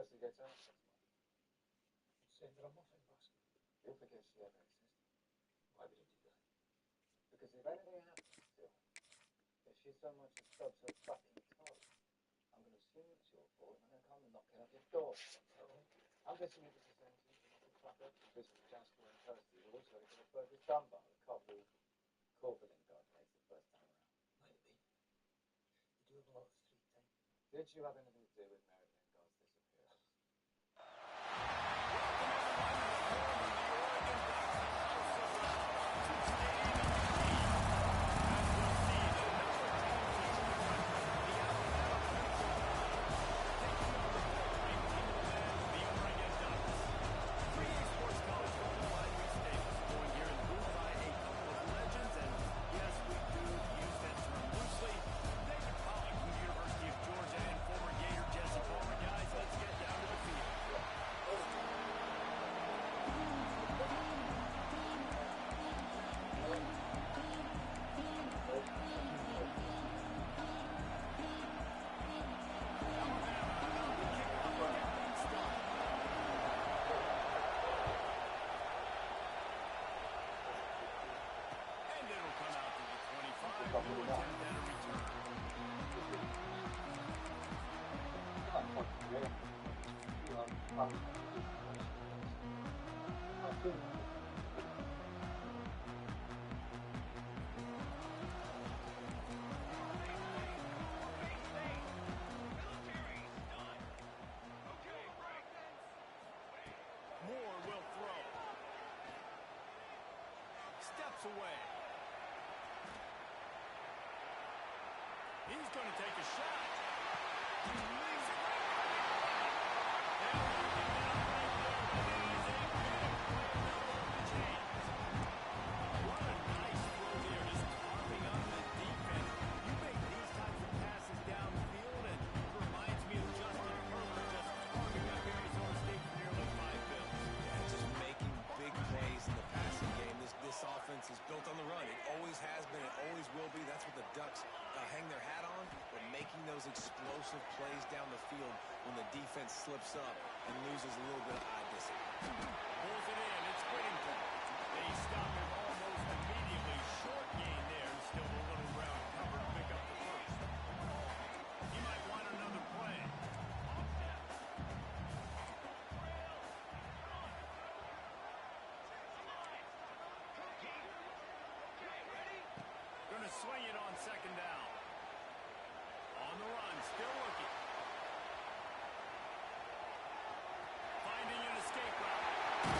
Chelsea gets out next month. Send her off in basket. You'll forget she ever existed. Why would you do that? Because if anything happens to her, if she so much as stubs her fucking toe, I'm going to assume it's your fault, and I'm going to come and knock it up your door. I'm guessing it was the same thing for the fucker. This was Jasper and Kirsty, who also got a Fergus Dunbar, the cop who Corvelin got hates the first time around. Might be. You do have a lot of street time. Did you have anything to do with Mary Lingard's disappearance? Moore will throw. Steps away. He's going to take a shot. Offense is built on the run. It always has been. It always will be. That's what the Ducks hang their hat on. But making those explosive plays down the field when the defense slips up and loses a little bit of eye discipline. Pulls it in. It's Whittington. They stop him almost immediately. Short gain there. Still a little ground cover to pick up the first. He might want another play. Going to swing it on second down. On the run, still looking. Finding an escape route.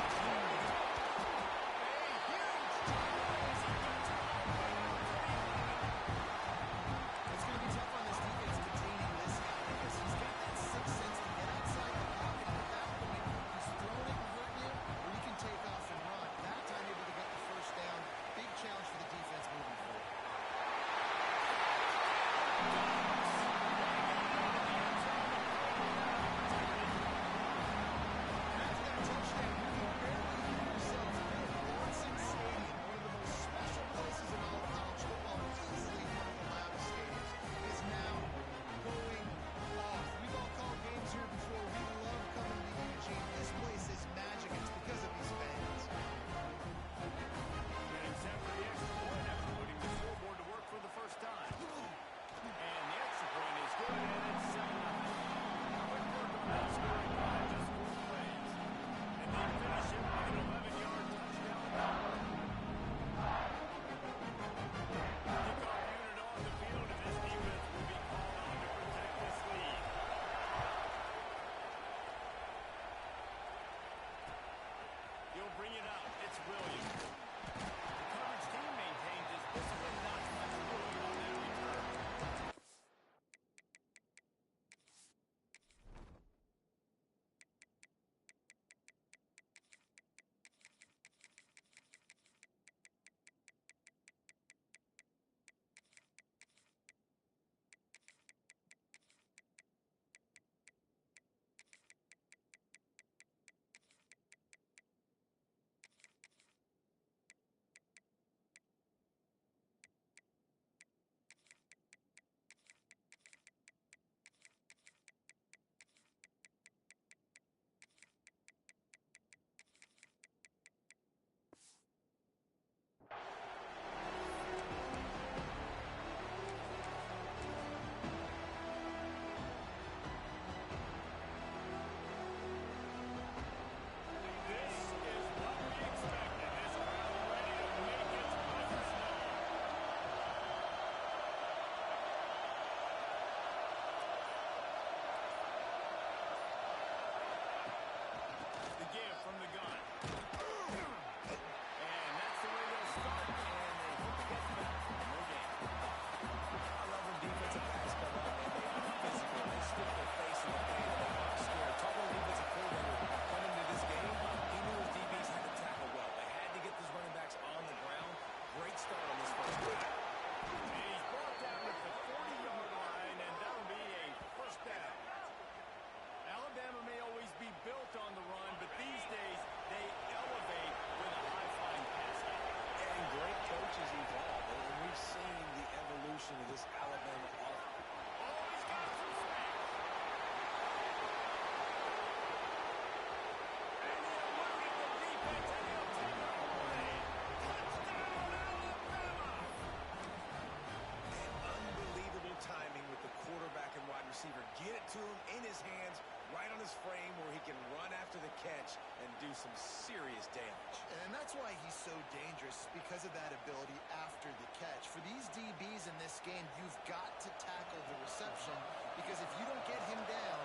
to him in his hands, right on his frame where he can run after the catch and do some serious damage. And that's why he's so dangerous, because of that ability after the catch. For these DBs in this game, you've got to tackle the reception, because if you don't get him down,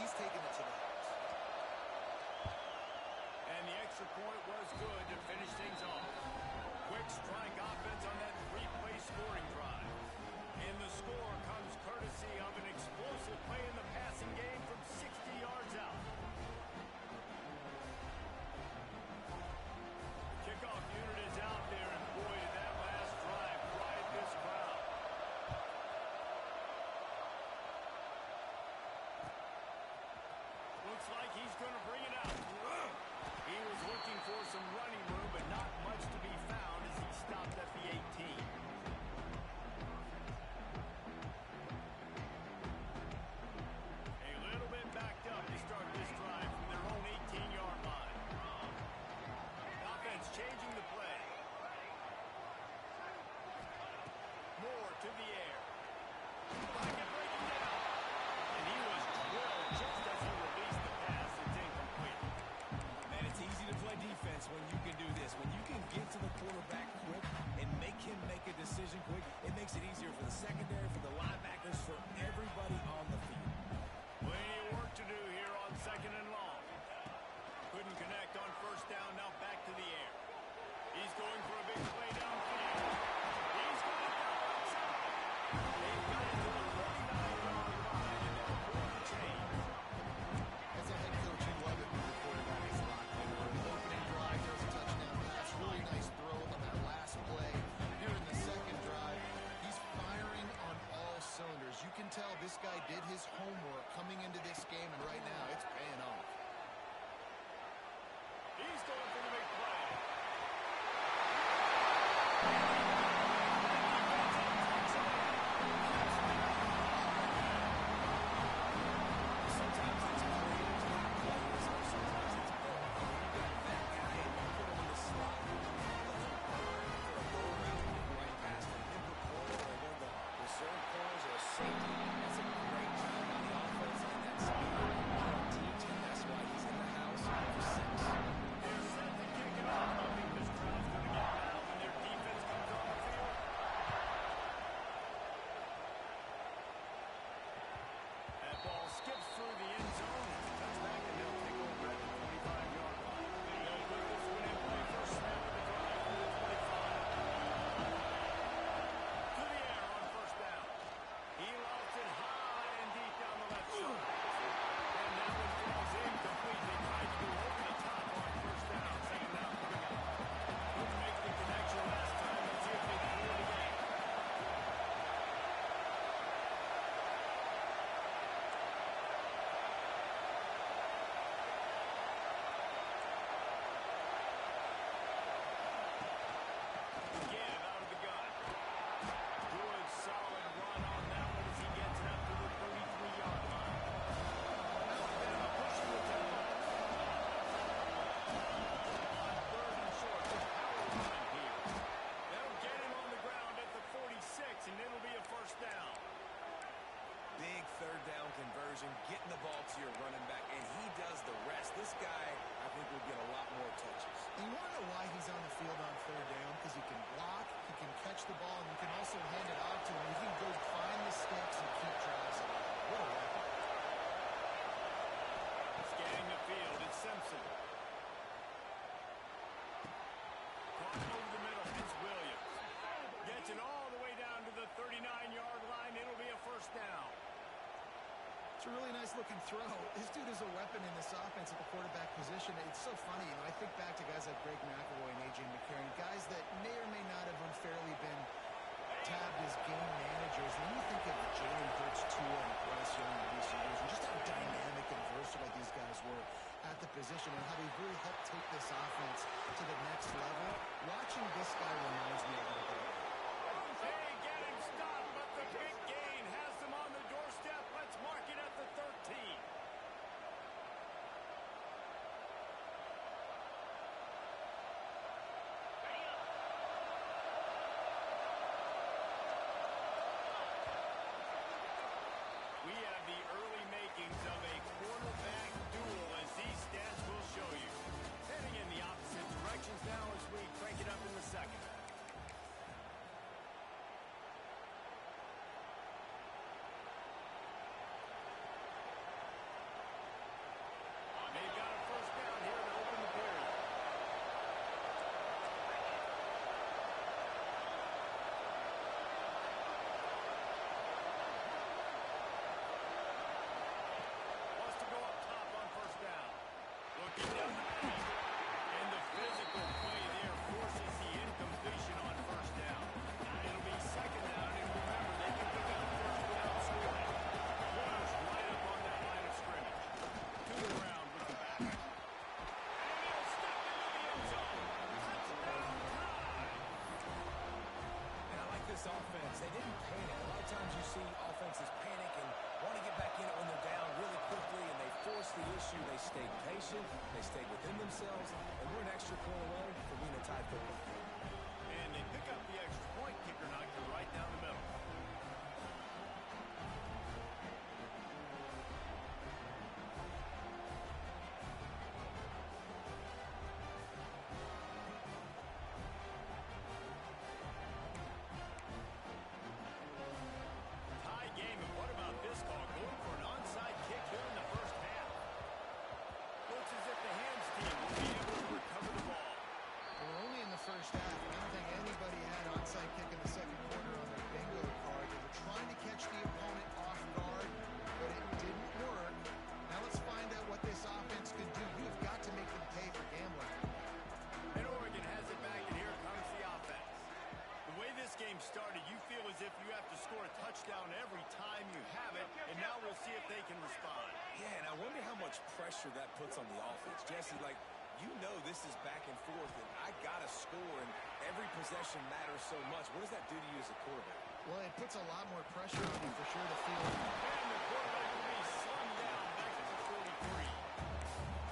he's taking it to the house. And the extra point was good to finish things off. Quick strike offense on that three-play scoring drive. And the score comes courtesy of an explosive play in the passing game from 60 yards out. Kickoff unit is out there, and boy, did that last drive quiet this crowd. Looks like he's going to bring it out. He was looking for some running room, but not much to be found as he stopped at the 18. A little bit backed up to start this drive from their own 18-yard line. Offense changing the play. Moore to the air. Pocket breaking down. And he was drilled just as he released the pass. It's incomplete. Man, it's easy to play defense when you can do this. When you can get to the quarterback quick and make him make a decision quick, it makes it easier for the secondary, for the linebackers, for everybody on the field. Plenty of work to do here on second and long. Couldn't connect on first down, now back to the air. He's going for a big play downfield. He's got it down outside. They've got it to the 49-yard line, and they'll pull the chain. As a head coach, you love it when the quarterback is locked in. Or the opening drive, there's a touchdown pass. Really nice throw on that last play. Here in the second drive, he's firing on all cylinders. You can tell this guy did his homework coming into this game, and right now it's paying off. He's going for the big play. Sometimes it's creative plays, or sometimes it's both. You got that guy and you put him in the slot. Let him burn for a go around right past a nickel corner or one of the reserve corners or a safety. That's a great job on the offense, and that's on teams, and that's why he's in the house for 6. They're set to kick it off. I think this crowd's going to get loud when their defense comes on the field. That ball skips through the end zone. It's touched back, and they'll take over at the 25-yard line. They'll put this one in play for snap of the drive from the 25. To the air on first down. He lofts it high and deep down the left side. And that one falls incomplete. They tried to go over the top on first down. Second down coming up. Couldn't make the connection last time. Let's see if they can do it again. Again, out of the gun. Good, solid run on that one as he gets it up to the 33-yard line. Alabama pushing the tempo. On third and short, the power run here. They'll get him on the ground at the 46, and it'll be a first down. Big third down conversion, getting the ball to your running back, and he does the rest. This guy, I think, will get a lot more touches. And you want to know why he's on the field on third down? Because he can block, he can catch the ball, and he can also hand it off to him. He can go find the sticks and keep drives alive. What a weapon. Scanning the field, it's Simpson. Caught over the middle, it's Williams. Gets it all the way down to the 39-yard line. It'll be a first down. It's a really nice looking throw. This dude is a weapon in this offense at the quarterback position. It's so funny. I think back to guys like Greg McElroy and A.J. McCarron, guys that may or may not have unfairly been tabbed as game managers. And you think of Jalen Hurts, Tua, and Bryce Young in recent years, and just how dynamic and versatile these guys were at the position and how they really helped take this offense to the next level. Watching this guy reminds me a little bit of that. They get him stopped, but the big gain has them on the doorstep. Let's mark it at the 13. We have the early make this offense. They didn't panic. A lot of times you see offenses panic and want to get back in it when they're down really quickly, and they force the issue. They stayed patient. They stayed within themselves, and we're an extra point away from being a tied football game. And they pick up the extra point. Kicker knocked it right down the middle. Tie game, and what about this call? Going for an onside kick here in the first half. Looks as if the hands team will be able to recover the ball. We're only in the first half. I don't think anybody had onside kick in the second quarter on their bingo card. They were trying to catch the opponent off guard, but it didn't work. Now let's find out what this offense could do. You've got to make them pay for gambling. And Oregon has it back, and here comes the offense. The way this game started, you feel as if you have to score a touchdown every time you have it, and now we'll see if they can respond. Yeah, and I wonder how much pressure that puts on the offense. Jesse, like, you know this is back and forth, and I got to score, and every possession matters so much. What does that do to you as a quarterback? Well, it puts a lot more pressure on you for sure to feel. And the quarterback will be slung down back at the 43.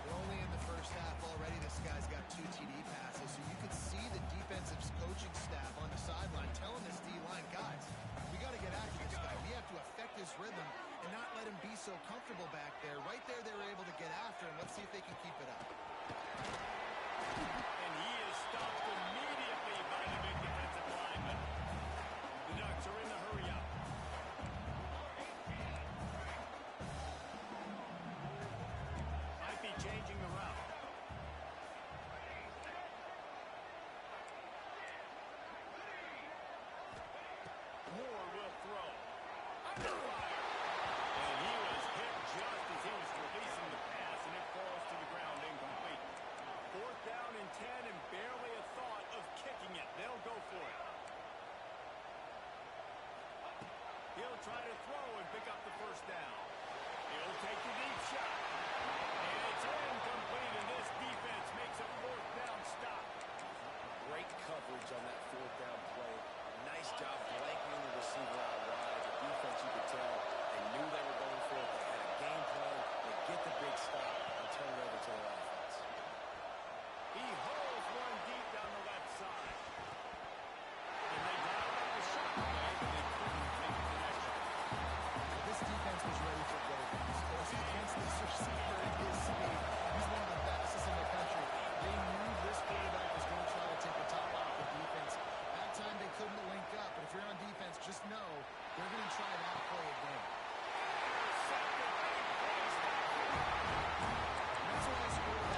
We're only in the first half already. This guy's got 2 TD passes, so you can see the defensive coaching staff on the sideline telling this D-line, guys, we got to get after this guy. We have to affect his rhythm and not let him be so comfortable back there. Right there, they were able to get after him. Let's see if they can keep it up. And he is stopped immediately by the big defensive lineman. The Ducks are in the hurry up. Might be changing the route. Moore will throw. Under fire. And he was hit just as he was releasing the pass, and it falls to the ground incomplete. 4th down and 10, and barely a thought of kicking it. They'll go for it. He'll try to throw and pick up the first down. He'll take the deep shot. And it's incomplete, and this defense makes a 4th down stop. Great coverage on that 4th down play. Nice job blanketing the receiver out wide. The defense, you could tell, they knew they were going for it. They had a game plan. They get the big stop and turn it over to their offense. He holds one deep down the left side. And they dialed up the shot play, but they couldn't make the connection. This defense was ready for go-goes. Against this receiver at his speed, he's one of the fastest in the country. They knew this quarterback was going to try to take the top off the defense. That time they couldn't link up, but if you're on defense, just know they're going to try that play again. Intercepted. Big play stop. And that's why I scored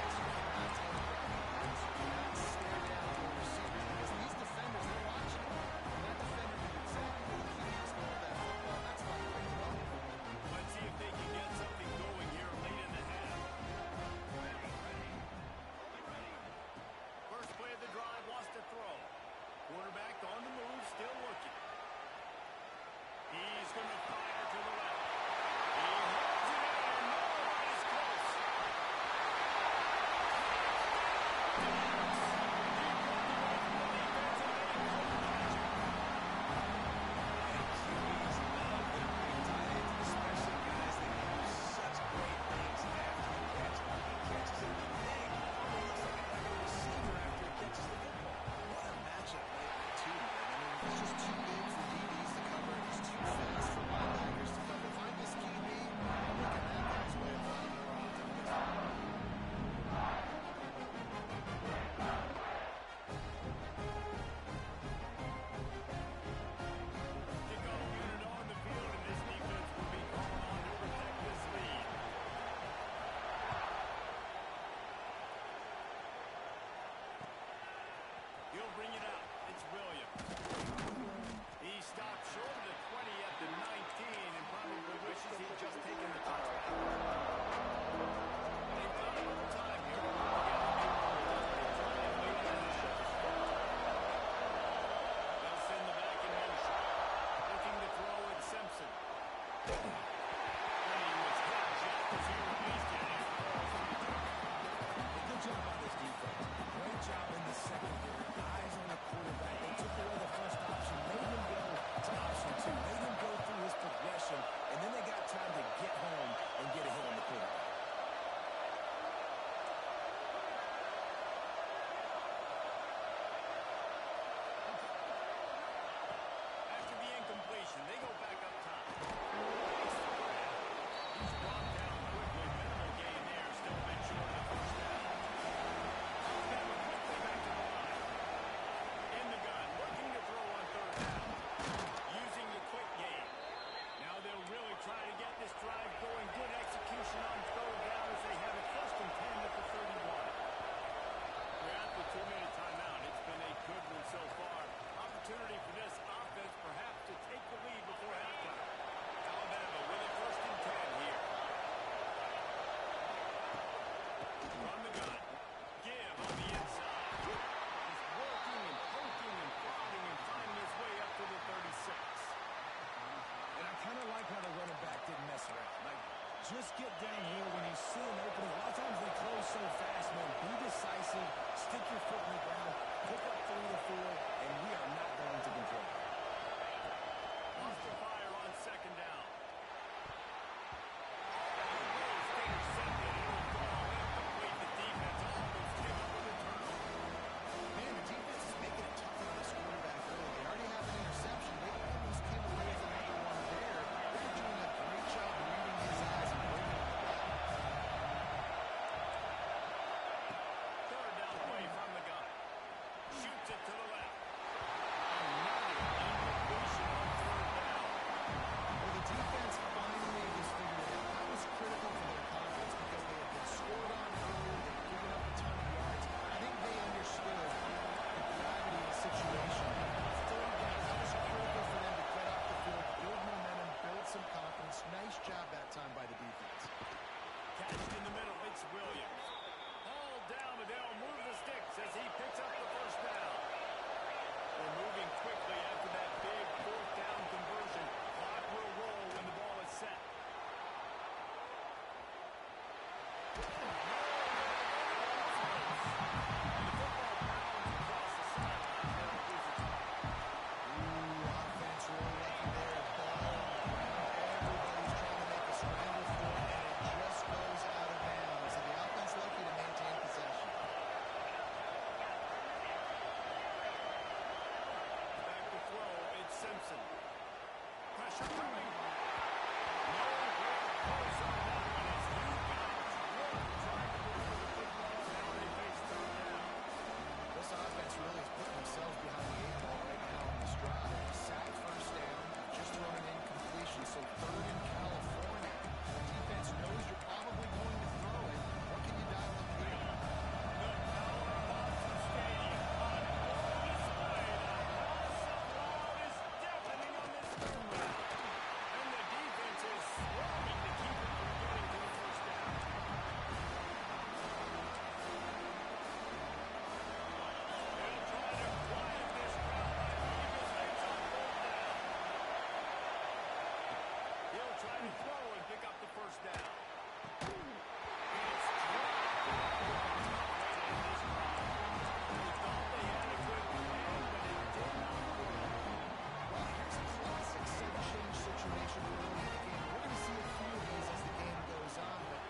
just get downhill when you see an opening. A lot of times they close so fast, man. Be decisive, stick your foot in the ground, pick up 3 to 4, and we are not going to control. Lost the fire on second down. Man, the defense is making it tough on this quarterback early. They already have an interception. They almost came away with another one there. They're doing a great job reading his eyes and breaking him back. Third down play from the gun. Shoots it to the left. Another incompletion on third down. Well, the defense finally has figured it out. That was critical for their confidence because they had been scored on early. They had given up a ton of yards. I think they understood the gravity of the situation. Third down, that was critical for them to get off the field, build momentum, build some confidence. Nice job that time by the defense. Catched in the middle. It's Williams. Hauled down, but they'll move the sticks as he picks up the first down. They're moving quickly after that big fourth down conversion. Clock will roll when the ball is set. Offense really lucky there. Ball on the ground. Everybody's trying to make a scramble for it, and it just goes out of bounds. So the offense lucky to maintain possession. Back to throw. It's Simpson. Pressure coming. No great close on that one as Newcomb trying to deliver the football. Now they face third down. This offense really is putting themselves behind the 8 ball right now on this drive. Sack first down, just thrown an incompletion, so third in California. The defense knows you're probably going to throw it. What can you dial up here? The power of Austin Stadium on full display. The house of loud is deafening on this third down. And the defense is swarming to keep it from getting to the first down. They'll try to quiet this crowd by moving his legs on fourth down. He'll try to throw and pick up the first down. It's dropped. In this crowd. They thought they had a good plan, but it did not work. Well, here's a classic set change situation early in the game. We're going to see a few of these as the game goes on, but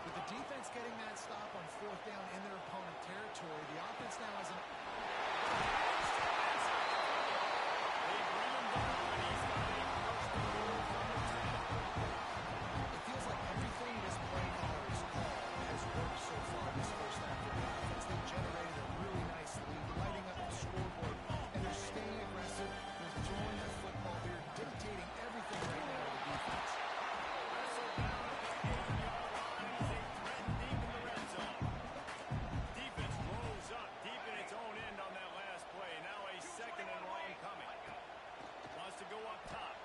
with the defense getting that stop on fourth down in their opponent territory, the offense now has an... They bring him down, and he's got a first and goal from the 10. It feels like everything this play caller has called has worked so far this first half for the offense. They've generated a really nice lead, lighting up the scoreboard, and they're staying aggressive. They're throwing the football. They're dictating everything right now to the defense. Wrestled down at the 8-yard line as they threaten deep in the red zone. Defense rolls up deep in its own end on that last play. Now a second and long coming. Wants to go up top.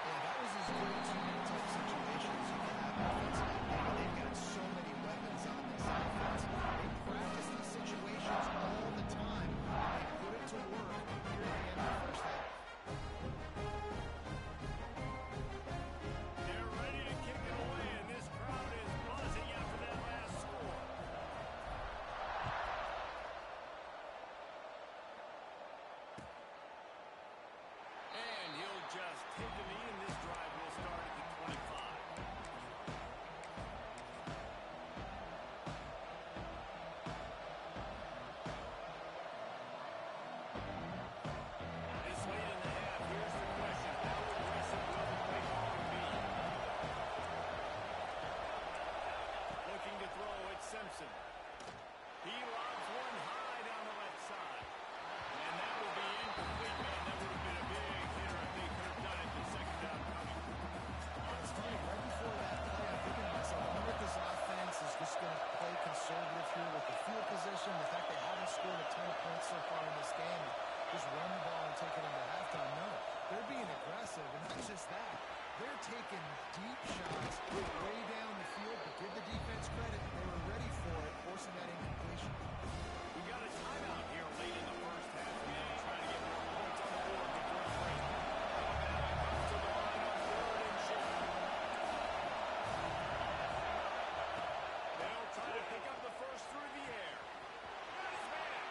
Yeah, that was as good a two-type situation as you can have offensively. They've got so many weapons on this offense. They practice these situations all the time, and they put it to work here at the end of the first half. They're ready to kick it away, and this crowd is buzzing after that last score. And he'll just take a knee, and this drive will start at the 25. This late in the half, here's the question. How aggressive will the play calling be? Looking to throw, it's Simpson. He lobs one high down the left side. And that will be incomplete, man. That would have been a big hitter if they could have done it with second down coming. It's funny, right before that play, I'm thinking to myself, I wonder if this offense is just going to play conservative here with the field position, the fact they haven't scored a ton of points so far in this game, just run the ball and take it into halftime. No, they're being aggressive. taking deep shots way down the field, but give the defense credit. They were ready for it, forcing that incompletion. We got a timeout here late in the first half. We're trying to get more points on the board before the break. Alabama comes to the line on 3rd and short. They'll try to pick up the first through the air. Got his man.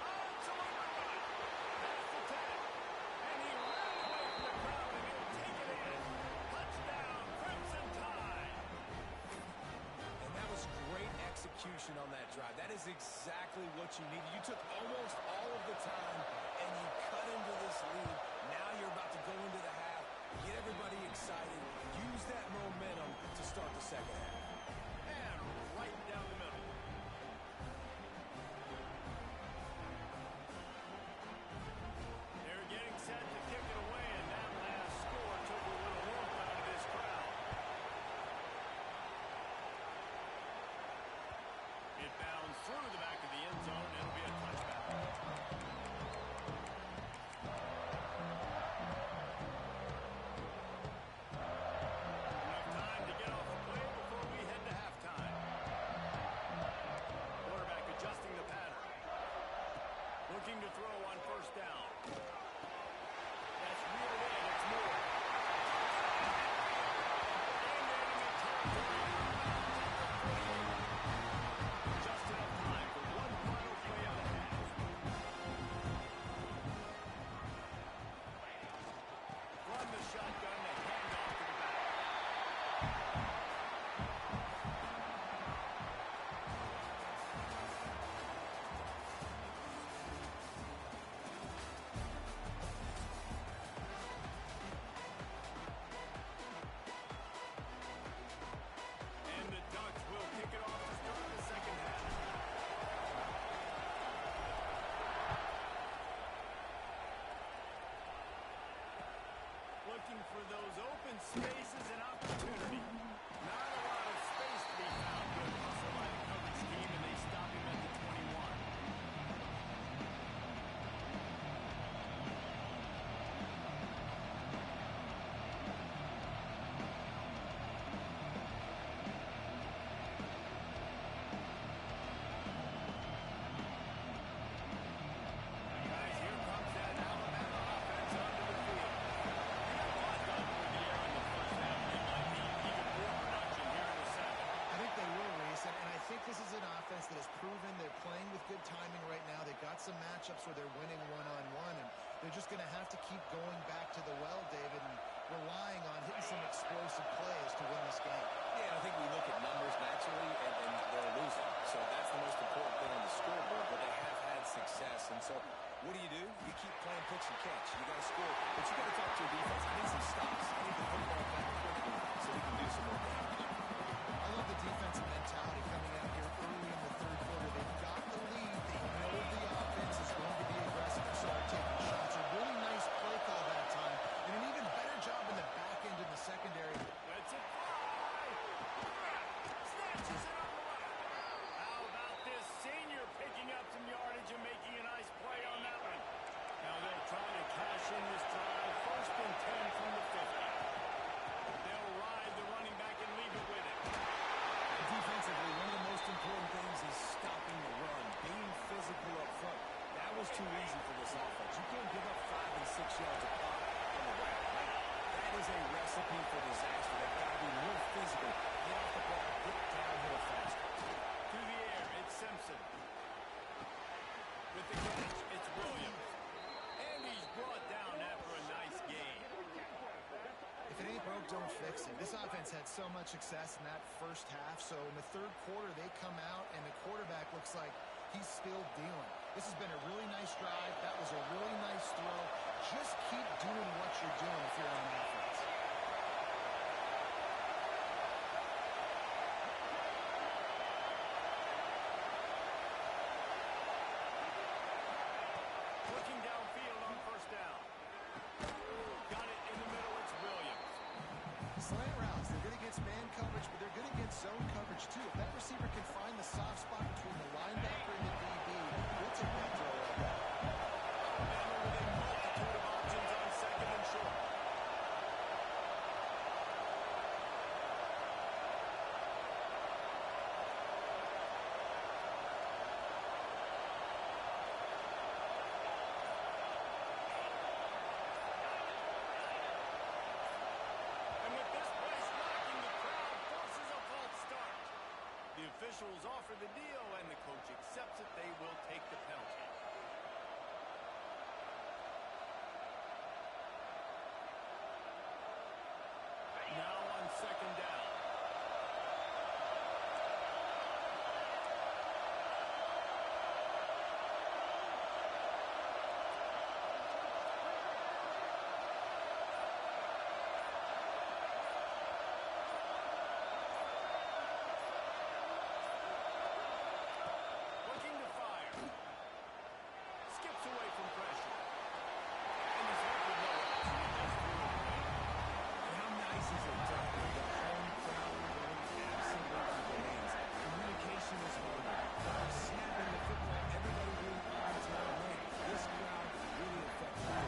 Runs a run. That's the 10. And he ran away from the crowd, and he'll take it in. Touchdown, Crimson Tide. And that was great execution on that drive. That is exactly what you needed. You took almost all of the time, and you cut into this lead. Now you're about to go into the half, get everybody excited, use that momentum to start the second half. And right down the middle. They're getting set to kick it away, and that last score took a little warmth out of this crowd. It bounds through the back of the end zone. It'll be a touchback. Enough time to get off a play before we head to halftime. Quarterback adjusting the pattern. Looking to throw on first down. That's reeled in. It's Moore. And enemy territory. Just enough time for one final play of the half. From the shotgun, the handoff to the back. And the Ducks will kick it off to start the second half. Looking for those open spaces and opportunity. Not a lot of space to be found. Good hustle by the coverage team, and they stop him at the 21. Guys, here comes that Alabama offense onto the field. They got a lot done through the air in the first half. They might need even more production here in the second. I think they will, Reese, and I think this is an offense that has proven they're playing with good timing right now. They've got some matchups where they're winning one-on-one, and they're just going to have to keep going back to the well, David, and relying on hitting some explosive plays to win this game. Yeah, I think we look at numbers naturally, and they're losing. So that's the most important thing on the scoreboard, but they have had success. And so what do? You keep playing pitch and catch. You got to score, but you got to talk to your defense. I need some stops. I need the football back quickly so we can do some more damage. I love the defensive mentality coming out here early in the third quarter. They've got the lead. They know the offense is going to be aggressive and start taking shots. A really nice play call that time, and an even better job in the back end in the secondary. Let's it fly! Snatches it on the left. How about this senior picking up some yardage and making a nice play on that one? Now they'll try to cash in this drive. 1st and 10 from the 50. They'll ride the running back and leave it with it. Defensively, one of the most important things is stopping the run, being physical up front. That was too easy for this offense. You can't give up 5 and 6 yards a pop on the ground. That is a recipe for disaster. They've got to be real physical. Get off the ball, get downhill fast. To the air, it's Simpson. With the catch, it's Williams. And he's brought down after a nice game. If it ain't broke, don't fix it. This offense had so much success in that first half, so in the third quarter they come out and the quarterback looks like he's still dealing. This has been a really nice drive. That was a really nice throw. Just keep doing what you're doing if you're on offense. Looking downfield on first down. Got it in the middle, it's Williams. Slant routes, they're good against man coverage, but they're good against zone coverage too. If that receiver can find the soft spot between the linebacker and the DB, we'll take that throw like that. Alabama with a multitude of options on 2nd and short. officials offer the deal, and the coach accepts it. They will take the penalty. Now on second down. Looking to fire. Skips away from pressure. And he's left with no option. He just threw it away. How nice is it, Doug, when the home crowd going absolutely bananas? Communication is harder. Snapping the football, everybody really on its own man. This crowd really affects me.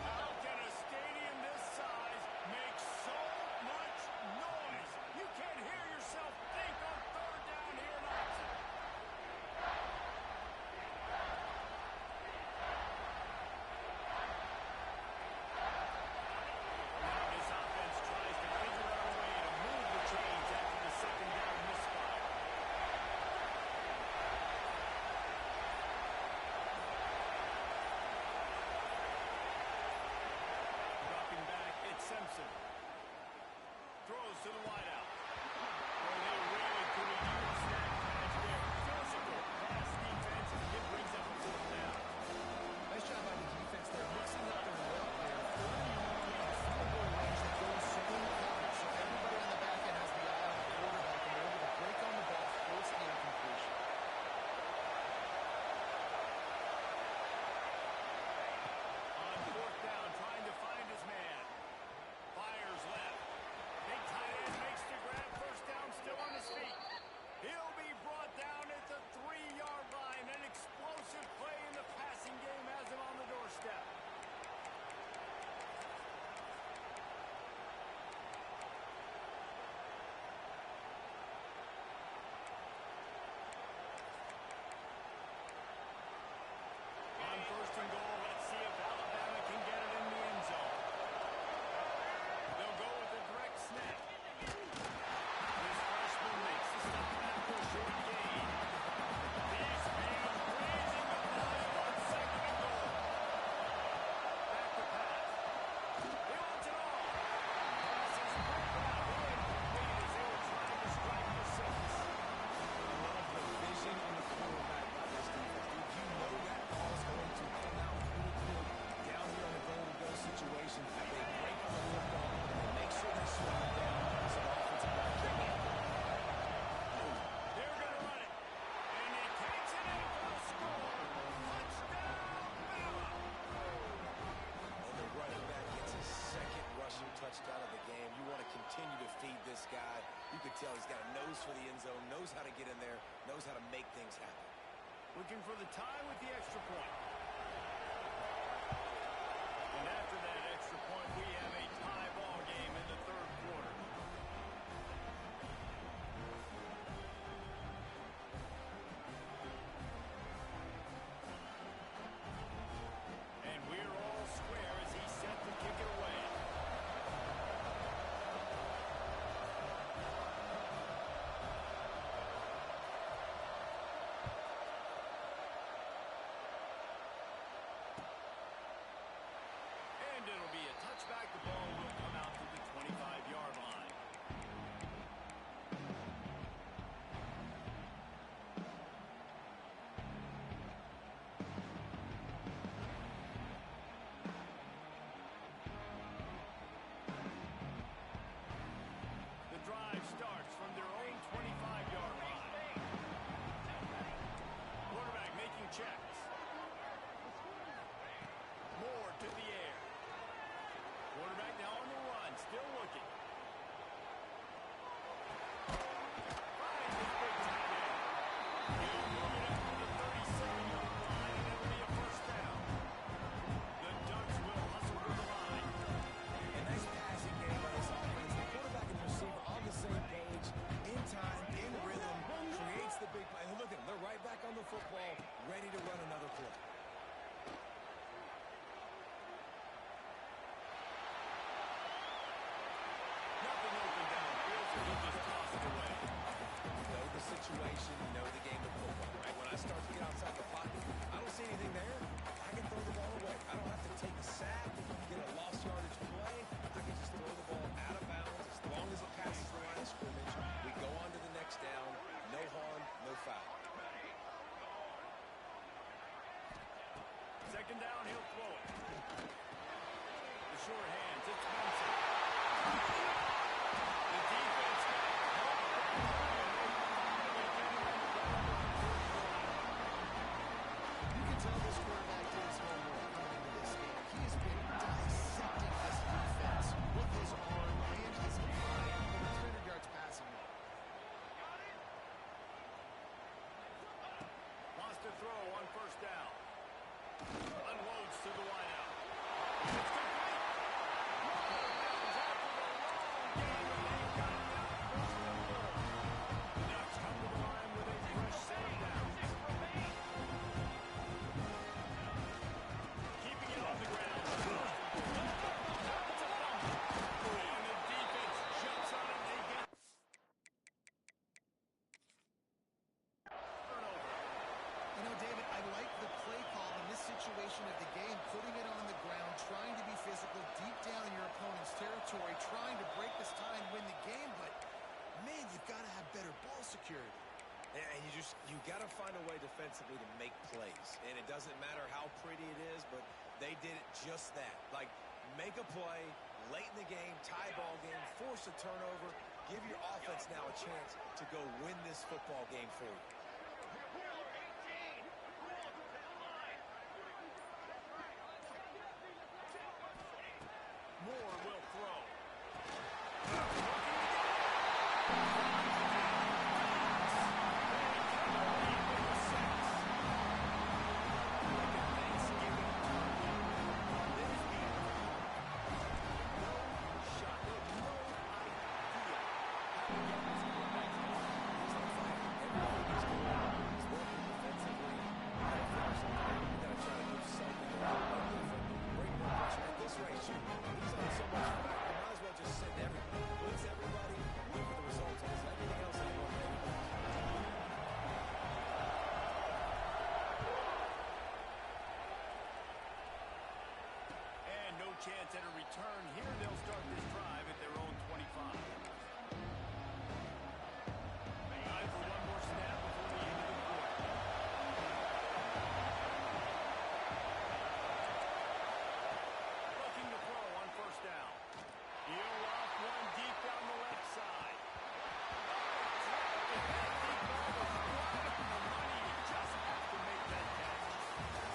How can a stadium this size make so much noise? You can't hear yourself think on third down here in Austin. Now this offense tries to figure out a way to move the chains after the second down misfire. Dropping back, it's Simpson. Throws to the wideout. Well, they really could have used that catch there. Physical pass defense, and it brings up a fourth down. Nice job by the defense there, mixing up their work there. 30-yard field goal range that goes same coverage. So everybody on the back end has the eye on the quarterback, and they're able to break on the ball, force the incompletion. On fourth down, trying to find his man. Fires left. Big tight end makes the grab. First down, still on his feet. He'll be brought down at the 3-yard line. An explosive play in the passing game has him on the doorstep. On first and goal, let's see if Alabama can get it in the end zone. They'll go with a direct snap. This freshman makes the stop after a short gain. These fans raising the volume on second and goal. Back to pass. He wants it all. Pass is broken out. Incomplete as they were trying to strike for six. I love the vision on the quarterback by this defense. Dude, you know that ball's going to come out pretty quick down here on a goal-to-go situation. They break on the football, and they make sure they slow it down so the offensive line can't get it. They're going to run it. And he takes it in for the score. Touchdown, Bama. And the running back gets his second rushing touchdown of the game. You want to continue to feed this guy. You could tell he's got a nose for the end zone, knows how to get in there, knows how to make things happen. Looking for the tie with the extra point. And after that extra point, we have a tie ball game in the third quarter. And we're all square as he's set to kick it away. And it'll be a touchback. The ball will come out to the 25-yard line. to run another play. Nothing open downfield, so he just tossed it away. You know the situation, you know the game of football, right? When I start to get outside the pocket, I don't see anything there. I can throw the ball away. I don't have to take a sack, get a lost yardage play. I can just throw the ball out of bounds. As long as it passes the line of scrimmage, we go on to the next down. No harm, no foul. Second down, he'll throw it. The short hands, it's Benson. The defense got You can tell this quarterback did his homework coming into this game. He has been dissecting this defense with his arm and his mind. Over 300 yards passing. wants to throw on first down. Unloads to the wideout. It's complete. Bounds after the long game, and they've got him out first and goal. The Ducks come to the line with a fresh set of downs. Keeping it on the ground. And the defense jumps on it. They get turnover. You know, David, I like the play call in this situation of the game, putting it on the ground, trying to be physical deep down in your opponent's territory, trying to break this tie and win the game, but, man, you've got to have better ball security. And you got to find a way defensively to make plays. And it doesn't matter how pretty it is, but they did it just that. Like, make a play late in the game, tie ball game, force a turnover, give your offense now a chance to go win this football game for you. Moore will throw. Chance at a return. Here they'll start this drive at their own 25. Time for one more snap before the end of the quarter. Looking to throw on first down. He'll lock one deep down the left side. That deep ball was right on the money. You just have to make that catch.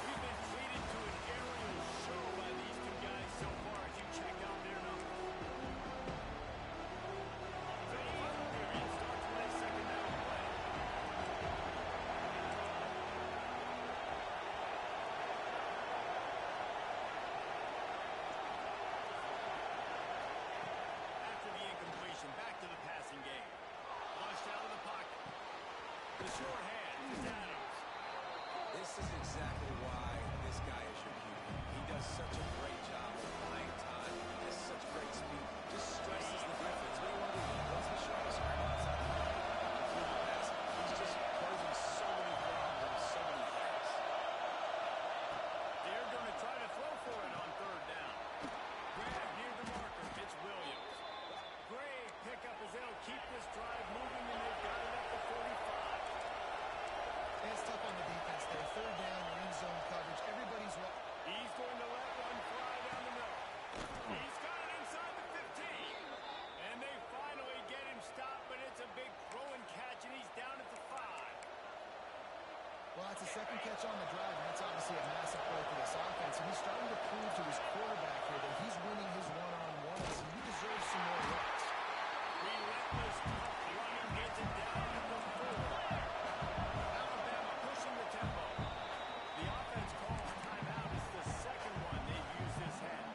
We've been treated to an aerial show by these two guys so far as you check out their numbers. The final period starts with a second down play. After the incompletion, back to the passing game. Launched out of the pocket. The short hand is Adams. This is exactly why this guy is your QB. He does such a great job of buying time, has such great speed, just stresses the defense. What do you want to do? What's the short screen outside? He's just posing so many problems, so many things. They're going to try to throw for it on third down. Grab near the marker. It's Williams. Great pickup as they'll keep this drive moving, and they've got it up to 45. It's tough on the defense there. Third down, end zone coverage. Everybody's He's going to let one fly down the middle. He's got it inside the 15. And they finally get him stopped, but it's a big throw and catch, and he's down at the 5. Well, it's a second catch on the drive, and that's obviously a massive play for this offense. And he's starting to prove to his quarterback here that he's winning his one-on-ones, and he deserves some more reps. Relentless, tough running gets it down at the 4. Alabama pushing the tempo. The offense calls timeout. It's the second one they've used this half.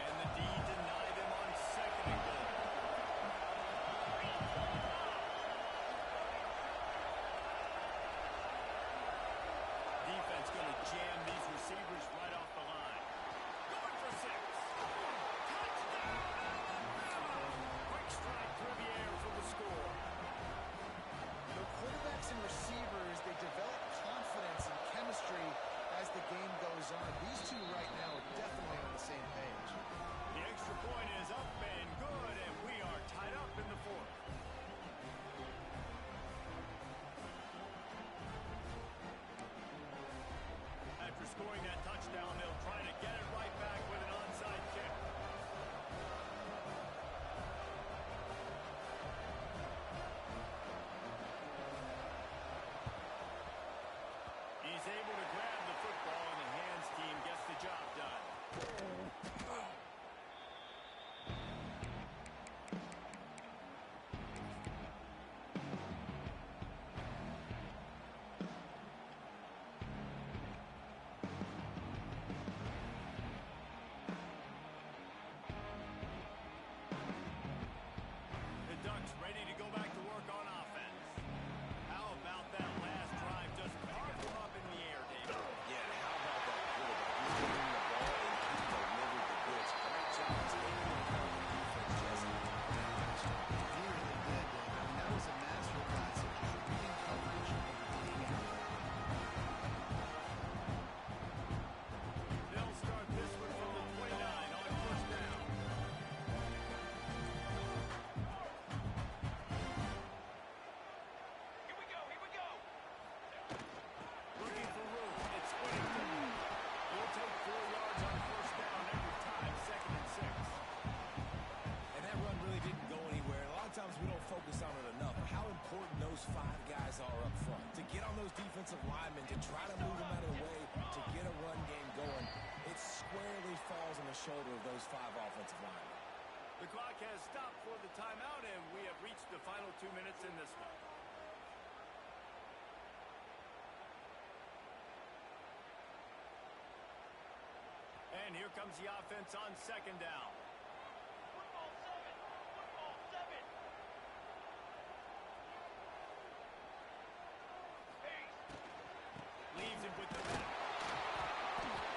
And the D deny them on second and receivers, they develop confidence and chemistry as the game goes on. These two right now are definitely on the same page. The extra point is up and good, and we are tied up in the fourth. After scoring that touchdown, they'll try to get it right back with an onside kick. He's able to grab the football, and the hands team gets the job done. The Ducks ready to go back to work on offense. How about that last drive? Just carved them up in the air, David. Yeah, how about that quarterback? He's getting the ball and he delivered the goods. Great job taking the defense, Jesse. He really did. I mean, that was a master class of just reading coverage and being accurate. They'll start this one from the 29 on first down. Here we go. Looking for room. It's Whittington. He'll take 4 yards on first down every time, 2nd and 6. And that run really didn't go anywhere. A lot of times we don't focus on it enough. How important those 5 guys are up front. To get on those defensive linemen, to try to move them out of the way, to get a run game going, it squarely falls on the shoulder of those 5 offensive linemen. The clock has stopped for the timeout, and we have reached the final 2 minutes in this one. And here comes the offense on 2nd down. Leaves it with the back.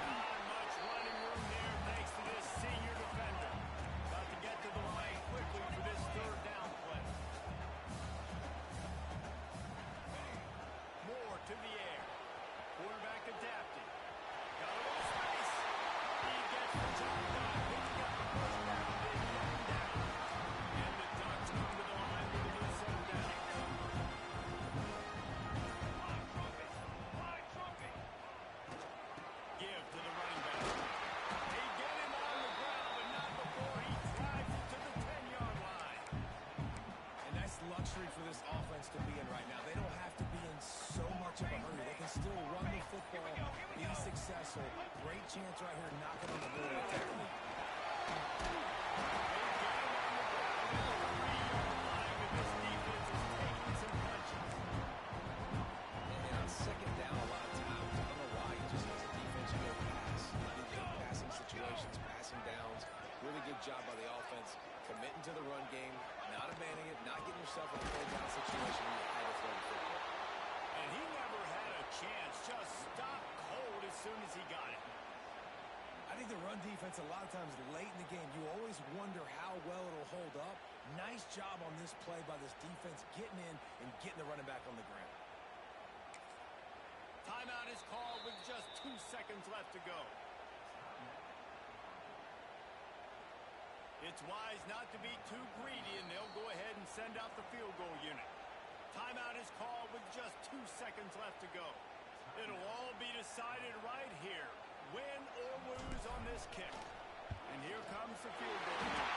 Not much running room there thanks to this senior defender. About to get to the line quickly for this 3rd down play. Moore to the air. Quarterback adapting. Got a little space. He gets the job done. Picking up the first down. They get him down. And the Ducks come to the line with a new set of downs. Give to the running back. They get him on the ground, but not before he drives it to the 10-yard line. And that's luxury for this offense to be in right now. They don't have to be in so much of a hurry. They can still run the football, be successful. Great chance right here, knocking on the door with technique. They get him on the ground at the 3-yard line, and this defense is taking some punches. And on 2nd down, a lot of times, I don't know why, you just as a defense, you go pass. You do good passing situations, passing downs. Really good job by the offense, committing to the run game, not abandoning it, not getting yourself in a 3rd down situation where you had to throw the football. And he never had a chance, just stopped cold as soon as he got it. I think the run defense, a lot of times late in the game, you always wonder how well it'll hold up. Nice job on this play by this defense, getting in and getting the running back on the ground. Timeout is called with just 2 seconds left to go. It's wise not to be too greedy, and they'll go ahead and send out the field goal unit. Timeout is called with just 2 seconds left to go. It'll all be decided right here, win or lose on this kick. And here comes the field goal unit.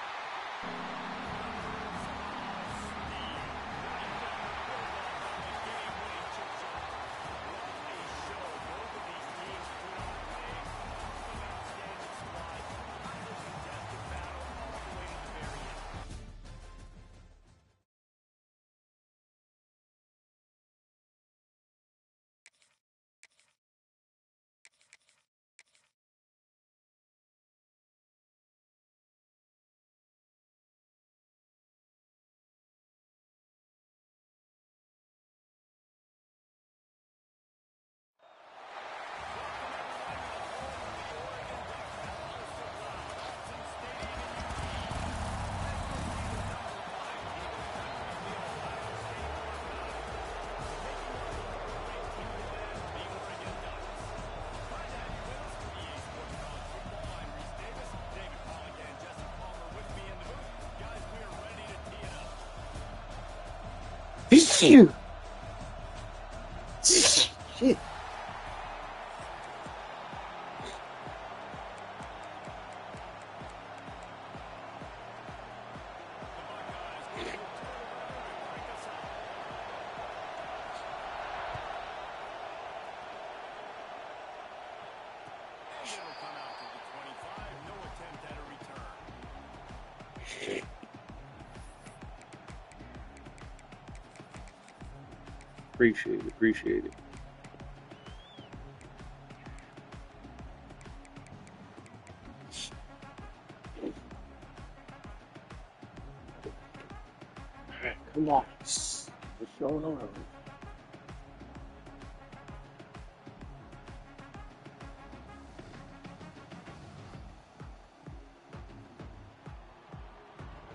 Phew. Shit. Appreciate it. Appreciate it. Alright, come on. What's going on?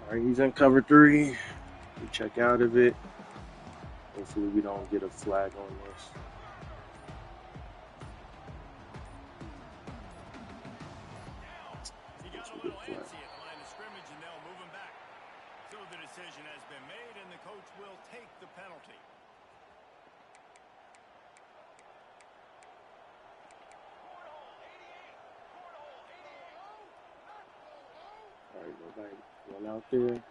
Alright, he's in cover 3. We check out of it. Hopefully we don't get a flag on this. He got a little antsy at the line of scrimmage, and they'll move him back. So the decision has been made, and the coach will take the penalty. Alright, nobody going out there.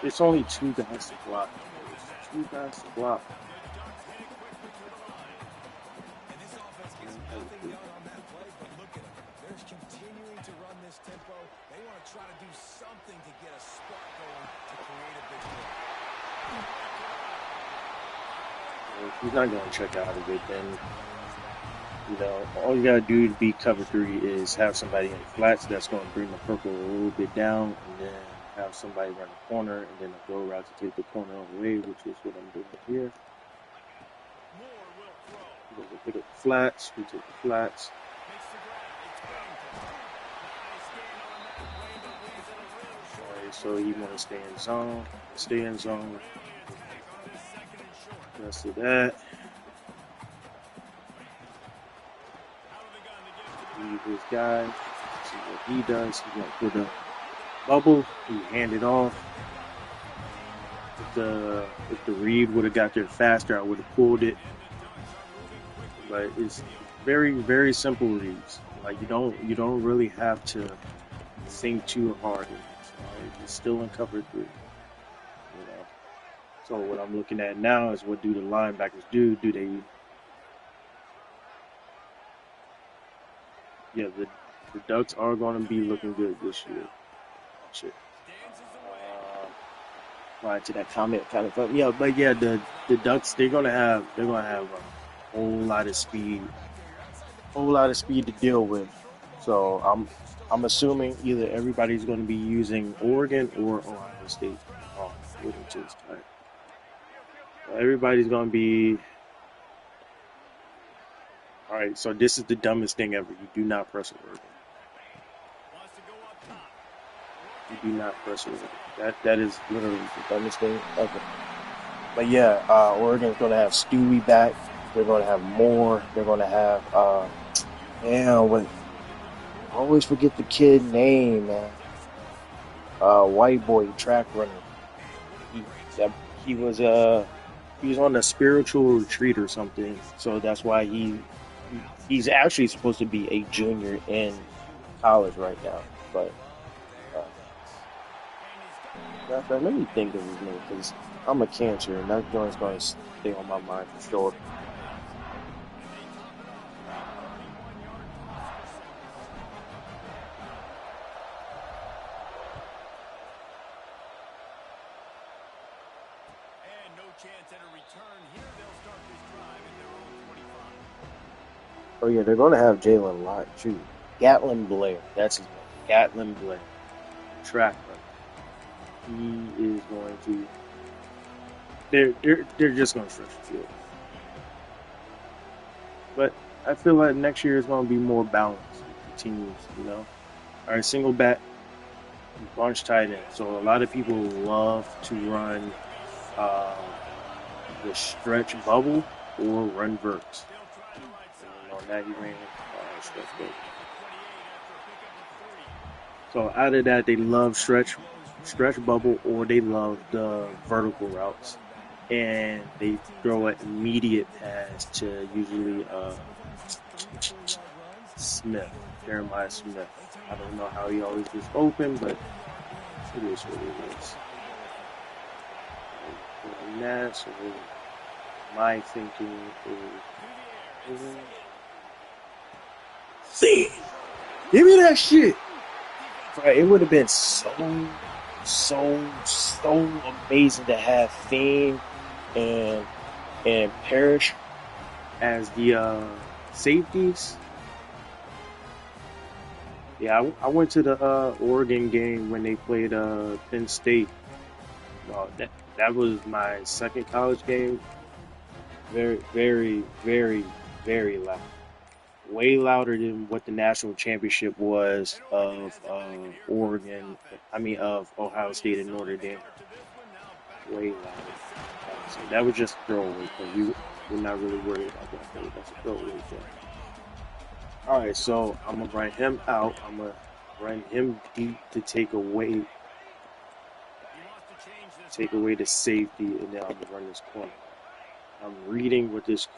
It's only 2 guys to block. It's 2 guys to block. And this offense gets nothing done on that play, but look at them. They're continuing to run this tempo. They want to try to do something to get a spark going to create a big play. If he's not going to check out of it, then, you know, all you got to do to beat cover 3 is have somebody in the flats that's going to bring the purple a little bit down, and then have somebody run the corner, and then a go route to take the corner away, which is what I'm doing here. We're going to pick up the flats. We take the flats. Alright, so you want to stay in zone. Stay in zone. Rest of that. Leave his guy. See what he does. He's going to put a bubble. He hand it off. If the read would have got there faster, I would have pulled it. But it's very, very simple reads. Like you don't really have to think too hard. It's still in cover 3. You know. So what I'm looking at now is what do the linebackers do? Do they? Yeah, the Ducks are going to be looking good this year. Shit. Right to that comment kind of fun. Yeah, but yeah, the Ducks they're gonna have a whole lot of speed to deal with. So I'm assuming either everybody's going to be using Oregon or Ohio State. Oh, which is tight. So everybody's going to be. All right, so this is the dumbest thing ever. You do not press Oregon. You do not press Oregon. That is literally the dumbest thing ever. But yeah, Oregon's going to have Stewie back. They're going to have Moore. They're going to have I always forget the kid name, man. White boy track runner. He was on a spiritual retreat or something, so that's why he's actually supposed to be a junior in college right now. But let me think of his name because I'm a Cancer and that joint's going to stay on my mind for sure. Oh yeah, they're going to have Jalen Lott too. Gatlin Blair, that's his name. Gatlin Blair, track runner. He is going to. They're just going to stretch the field. But I feel like next year is going to be more balanced with the teams. You know, all right, single back, bunch tight end. So a lot of people love to run the stretch bubble or run verts. And on that he ran stretch bubble. So out of that, they love stretch bubble, or they love the vertical routes, and they throw an immediate pass to usually Smith, Jeremiah Smith. I don't know how he always gets open, but it is what it is. And that's what my thinking is. See, give me that shit. Right, it would have been so amazing to have Fame and Parrish as the safeties. Yeah, I went to the Oregon game when they played Penn State. That was my second college game. Very, very, very, very loud. Way louder than what the national championship was of Oregon. I mean, of Ohio State and Notre Dame. Way louder. So that was just a throwaway thing. We're not really worried about that thing. That's a throwaway thing. All right, so I'm gonna run him out. I'm gonna run him deep to take away the safety, and then I'm gonna run this corner. I'm reading what these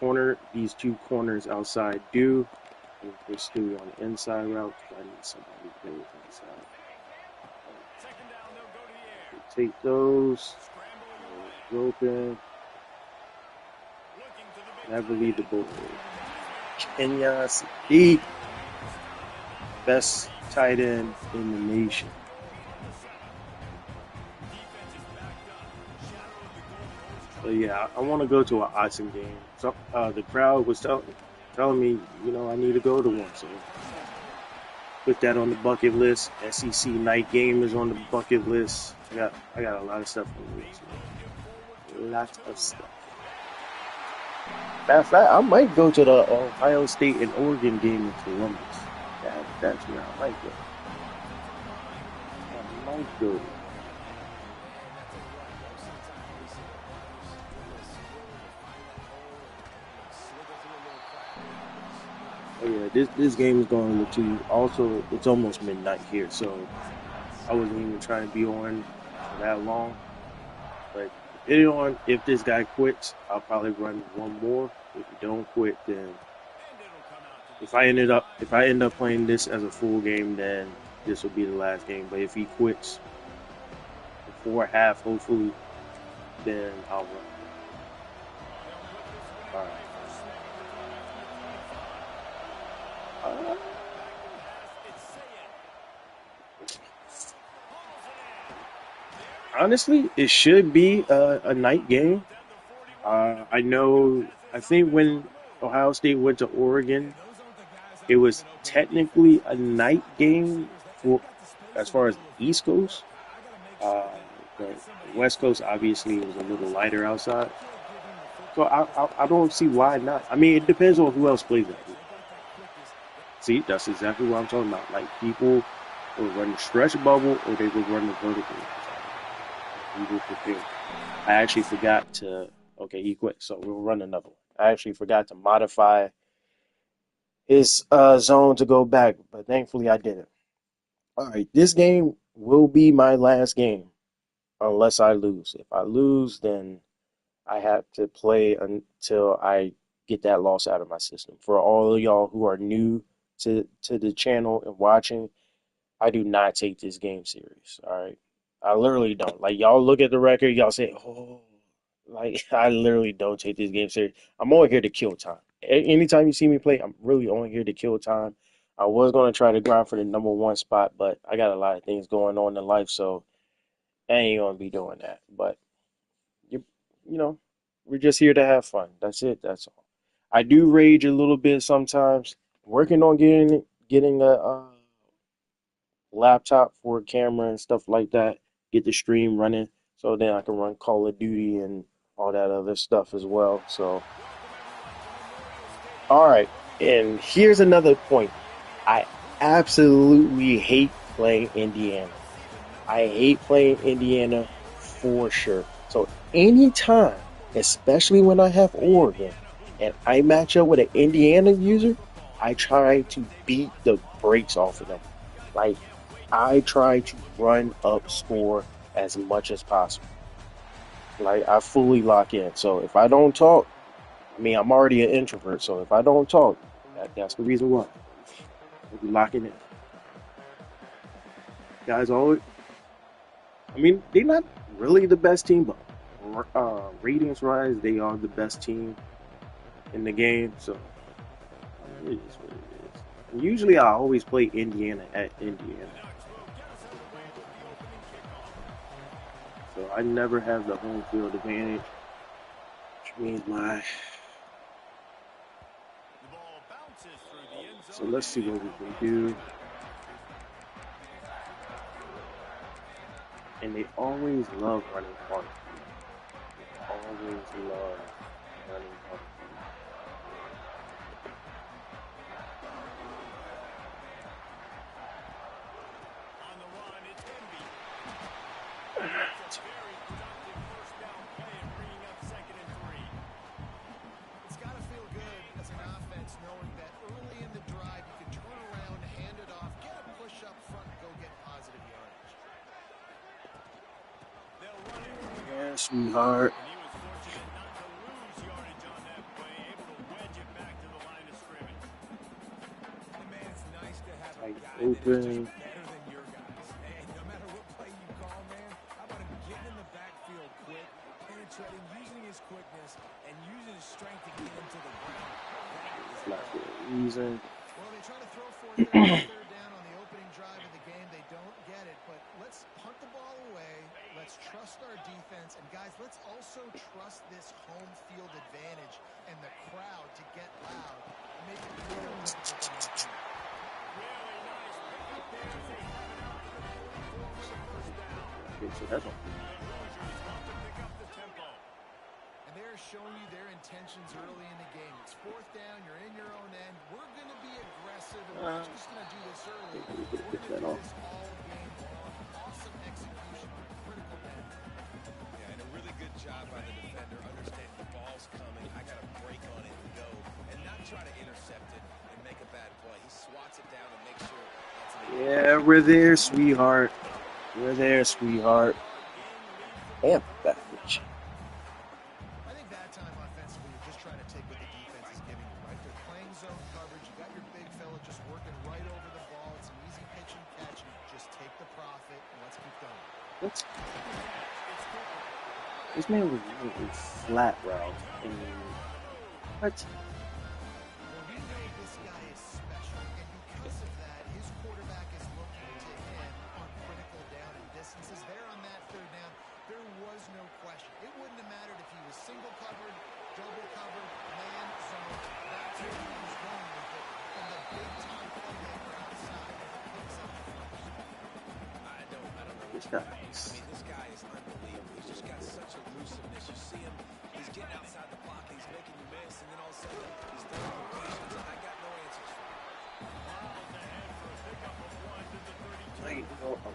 two corners outside do. And they're still on the inside route. I need somebody to go inside. Take those. Open. Never leave the boat. Kenya Sadiq, best tight end in the nation. So yeah, I want to go to an Autzen game. So the crowd was telling me, I need to go to one. So put that on the bucket list. SEC night game is on the bucket list. I got a lot of stuff on the list. Lots of stuff. Matter of fact, I might go to the Ohio State and Oregon game in Columbus. That's where I might go. Oh yeah, this game is going to also. It's almost midnight here, so I wasn't even trying to be on for that long. But depending on if this guy quits, I'll probably run one more. If he don't quit, then if I end up playing this as a full game, then this will be the last game. But if he quits before half, hopefully, then I'll run. All right. Honestly, it should be a night game. I think when Ohio State went to Oregon, it was technically a night game as far as the East Coast. But the West Coast obviously was a little lighter outside. So I don't see why not. I mean, it depends on who else plays that game. See, that's exactly what I'm talking about. Like, people will run the stretch bubble or they will run the vertical. We were prepared. I actually forgot to. Okay, he quit, so we'll run another one. I actually forgot to modify his zone to go back, but thankfully I didn't. All right, this game will be my last game unless I lose. If I lose, then I have to play until I get that loss out of my system. For all of y'all who are new to the channel and watching, I do not take this game serious. All right, I literally don't. Like, y'all look at the record, y'all say, "Oh," like, I literally don't take this game serious. I'm only here to kill time. Anytime you see me play, I'm really only here to kill time. I was gonna try to grind for the number one spot, but I got a lot of things going on in life, so I ain't gonna be doing that. But you know, we're just here to have fun. That's it. That's all. I do rage a little bit sometimes. Working on getting a laptop for a camera and stuff like that. Get the stream running, so then I can run Call of Duty and all that other stuff as well. So, all right. And here's another point. I absolutely hate playing Indiana. I hate playing Indiana for sure. So anytime, especially when I have Oregon and I match up with an Indiana user, I try to beat the brakes off of them. Like, I try to run up score as much as possible. Like I fully lock in. So if I don't talk, I mean I'm already an introvert. So if I don't talk, that's the reason why. I'll be locking in. Guys always. I mean they're not really the best team, but ratings wise, they are the best team in the game. So it is what it is. And usually I always play Indiana at Indiana. So I never have the home field advantage, which means my. So let's see what we can do. And they always love running hard. They always love running hard. On the run, it's Embiid. It's a very productive first down play and bringing up 2nd and 3. It's got to feel good as an offense knowing that early in the drive you can turn around, hand it off, get a push up front, and go get positive yardage. They'll run it. Yeah, sweetheart. And he was fortunate not to lose yardage on that play, able to wedge it back to the line of scrimmage. And man, it's nice to have a Tight guy that is open. just better than your guys. And no matter what play you call, man, how about him getting in the backfield quick, penetrating, using his quickness, and using his strength to get him to the ground. Not for a reason. Well, they try to throw for third down on the opening drive of the game. They don't get it, but let's punt the ball away. Let's trust our defense. And, guys, let's also trust this home field advantage and the crowd to get loud and make it real difficult on that team. Really nice pickup there as they have it out to the 44 with the first down. Okay, so that's all. The Hoosiers want to pick up the tempo. And they're showing you their intentions early in the game. It's 4th down. You're in your own end. We're going to be aggressive, and we're not just going to do this early. We're going to do this all game long. Awesome execution on a critical end. Yeah, and a really good job by the defender, understanding the ball's coming. I got to break on it and go, and not try to intercept it and make a bad play. He swats it down and makes sure that's an Yeah, we're there, sweetheart. We're there, sweetheart. Damn, that bitch. I think that time offensively, you're just trying to take what the defense is giving you, right? They're playing zone coverage. You got your big fella just working right over the ball. It's an easy pitch and catch. Just take the profit and let's keep going. This man was running a flat route. And what? Well, we know this guy is special, and because of that, his quarterback is looking to him on critical down and distances. There on that third down, there was no question. It wouldn't have mattered if he was single covered, double covered, man, zone. That's where he was going with it. And the big-time playmaker outside picks up the first. I don't know. This guy. I mean, this guy is unbelievable. He's just got such elusiveness. You see him, he's getting outside the pocket, he's making you miss, and then all of a sudden, he's throwing completions, and I got no answers for him. Miles ahead for a pickup of 1 to the 32. I know a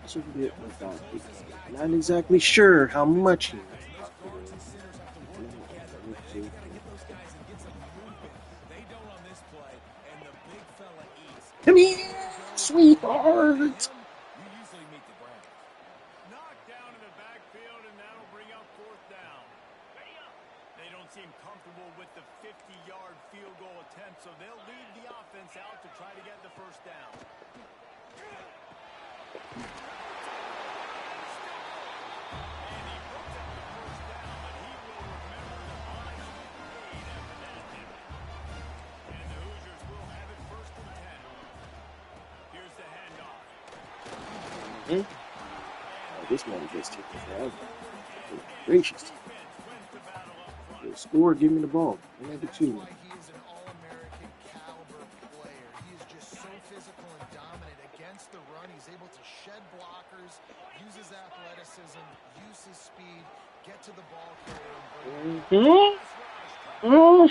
little bit about it. Not exactly sure how much he knows about Guards and centers have to work together, man. They got to get those guys and get some movement. They don't on this play, and the big fella eats. Come here, sweetheart. You usually meet the ground. Knocked down in the backfield, and that'll bring up 4th down. They don't seem comfortable with the 50-yard field goal attempt, so they'll leave the offense out to try to get the first down. And he picks up the first down, but he will remember the money he paid after that hit. And the Hoosiers will have it 1st and 10. Here's the handoff. Oh, this man just took it forever. Good gracious. Yo, score, give me the ball. Number That's 2. why he is an all-American caliber player. He is just so physical and dominant against the run. He's able to shed blockers, use his athleticism, use his speed, get to the ball carrier. Yeah. When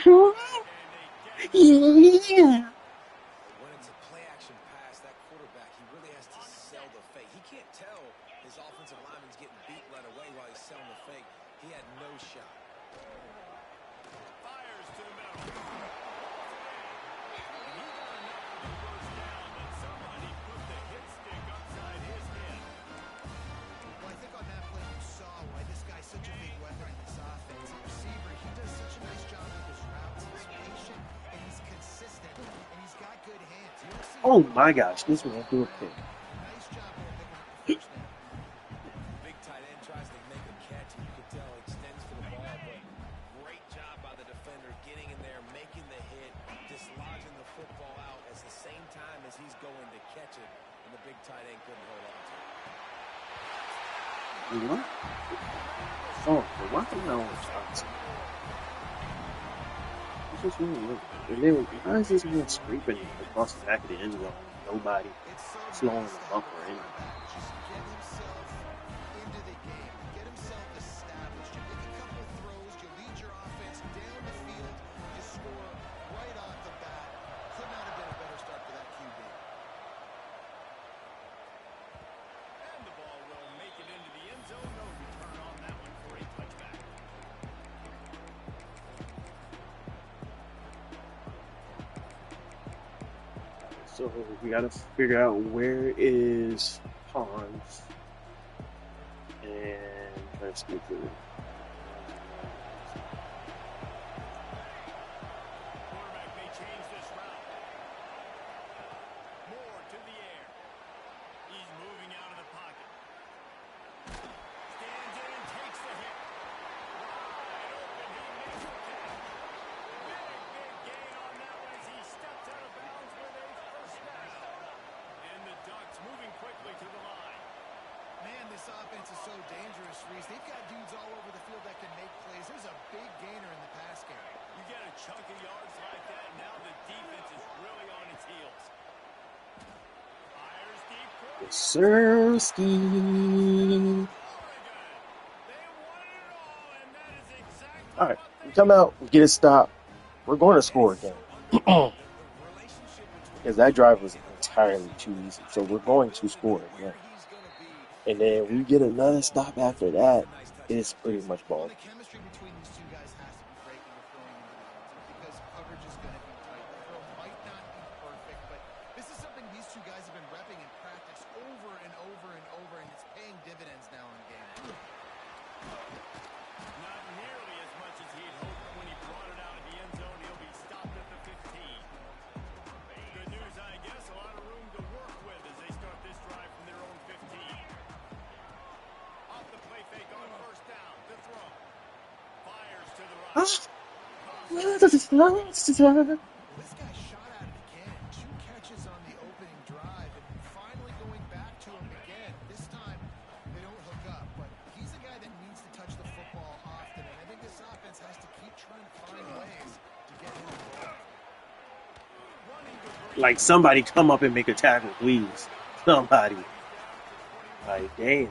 it's a play-action pass, that quarterback, he really has to sell the fake. He can't tell his offensive lineman's getting beat right away while he's selling the fake. He had no shot. Fires to the middle. And he got enough for the first down, but somebody put the hit stick upside Oh my gosh, this man threw a pick. Nice job there picking up the first down. Big tight end tries to make a catch, and you can tell extends for the ball, but great job by the defender getting in there, making the hit, dislodging the football out at the same time as he's going to catch it, and the big tight end couldn't hold on to it. What? Oh, why am I on shots? It's just really weird. And then, why is this man scraping across the back of the end zone? Nobody It's so slowing nice him to up have or a anything. quarterback just get himself into the game, get himself established. You make a couple of throws, you lead your offense down the field, you score right off the bat. Could not have been a better start for that QB. And the ball will make it into the end zone. No return on that one for a touchback. So we gotta figure out where is Hans and try to skip through. Quarterback may change this route. Moore to the air. He's moving out of the pocket. Stands in and takes the hit. Wide open. He makes the catch. Big gain on that one as he steps out of bounds with a first down. And the Ducks moving quickly to the line. Man, this offense is so dangerous, Reese. They've got dudes all over the field that can make plays. There's a big gainer in the pass game. You get a chunk of yards like that, now the defense is really on its heels. Fires deep. Sirski. Oregon. They wanted it all, and that is exactly All right, what we they come out, get a stop. We're going to score again. The relationship between Because that drive was entirely too easy. So we're going to score again. where he's going to be. And then we get another stop after that. It's pretty much Well, ball. the chemistry between these two guys has to be great when you're throwing into the end zone because coverage is going to be tight. The throw might not be perfect, but this is something these two guys have been repping in practice over and over and over, and it's paying dividends now in game. Not nearly as much as he'd hoped when he brought it out of the end zone. He'll be stopped at the 15. Good news, I guess. A lot of room to work with as they start this drive from their own 15. Off the play fake on first down. To throw. Fires to the right. Well, this guy shot out of the cannon. 2 catches on the opening drive, and finally going back to him again. This time, they don't hook up, but he's a guy that needs to touch the football often, and I think this offense has to keep trying to find ways to get him involved. Like, somebody come up and make a tackle, please. Somebody. Like, damn. The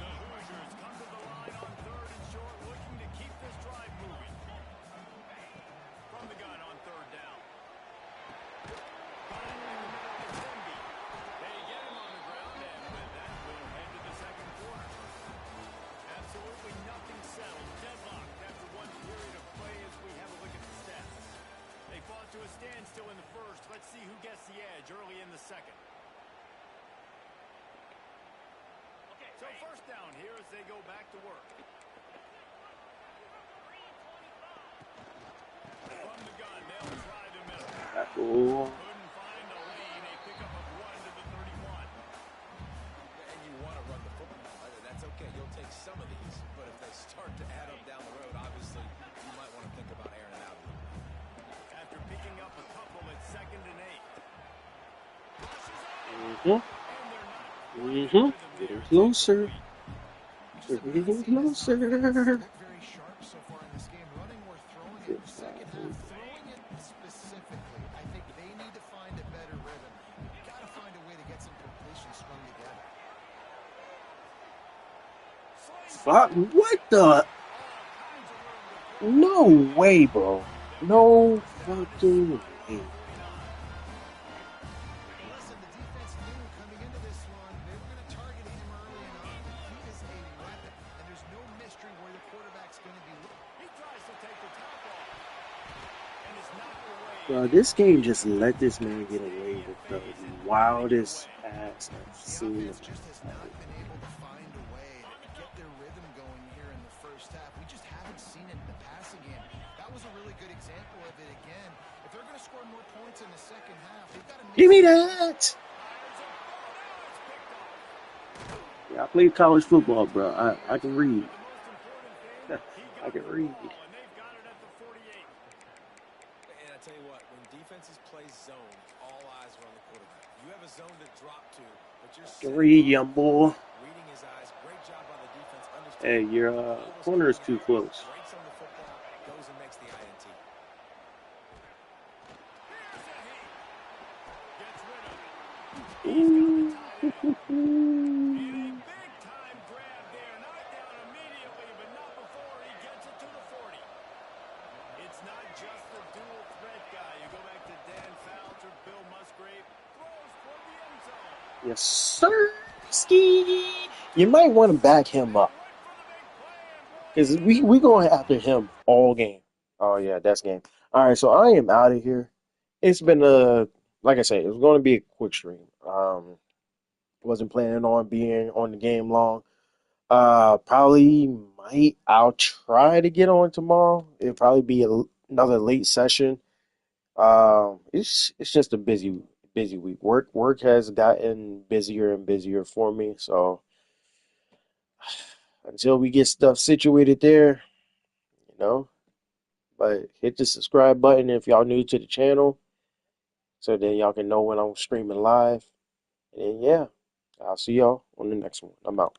Hoosiers come to the line on third and short, looking to keep this drive moving. From the gun on third down. Running in the middle of Cindy. They get him on the ground, and with that, we'll head to the second quarter. Absolutely nothing settled. Deadlocked after one period of play as we have a look at the stats. They fought to a standstill in the first. Let's see who gets the edge early in the second. So first down here as they go back to work. From the gun, they'll try the middle. Tackle. Couldn't find a lane. A pickup of 1 to the 31. And you want to run the football. That's okay. You'll take some of these. But if they start to add up down the road, obviously, you might want to think about airing it out. After picking up a couple at 2nd and 8. Mm-hmm. Mm-hmm. Getting closer. We're getting closer. Look very sharp so far in this game. Running or throwing it in the second half. Throwing it specifically. I think they need to find a better rhythm. You've got to find a way to get some completions strung together. Fuck. What the? No way, bro. No fucking way. Listen, the defense knew coming into this one, they were going to target him early and often. He is a weapon, and there's no mystery where the quarterback's going to be. He tries to take the top off. And is knocked away. Bro, this game just let this man get away with the wildest pass I've The seen. offense just has not been able to find a way to get their rhythm going here in the first half. We just haven't seen it in the passing game. That was a really good example of it again. If they're going to score more points in the second half, they've got to Give make me some that. Yeah, I played college football, bro. I can read. I can read. And they've got it at the 48. And I tell you what, when defenses play zone, all eyes are on the quarterback. You have a zone to drop to, but you're I can setting read, up young boy. reading his eyes. Great job by the defense, Hey, understanding your the ball was corner is coming too out, close. breaks on the football, goes and makes the INT. Gets rid of it. He's got the Ooh. tight end. And a big-time grab there. Not down immediately, but not before he gets it to the 40. It's not just the dual threat guy. You go back to Dan Fouts or Bill Musgrave. Throws for the end zone. Yes, sir. Ski. You might want to back him up. Went for the big play, and boy, Because he we going after him all game. Oh, yeah, that's game. All right, so I am out of here. It's been like I said, it was going to be a quick stream. Wasn't planning on being on the game long. Probably might. I'll try to get on tomorrow. It'll probably be another late session. It's just a busy week. Work has gotten busier and busier for me. So until we get stuff situated there, you know. But hit the subscribe button if y'all new to the channel, so then y'all can know when I'm streaming live. And yeah, I'll see y'all on the next one. I'm out.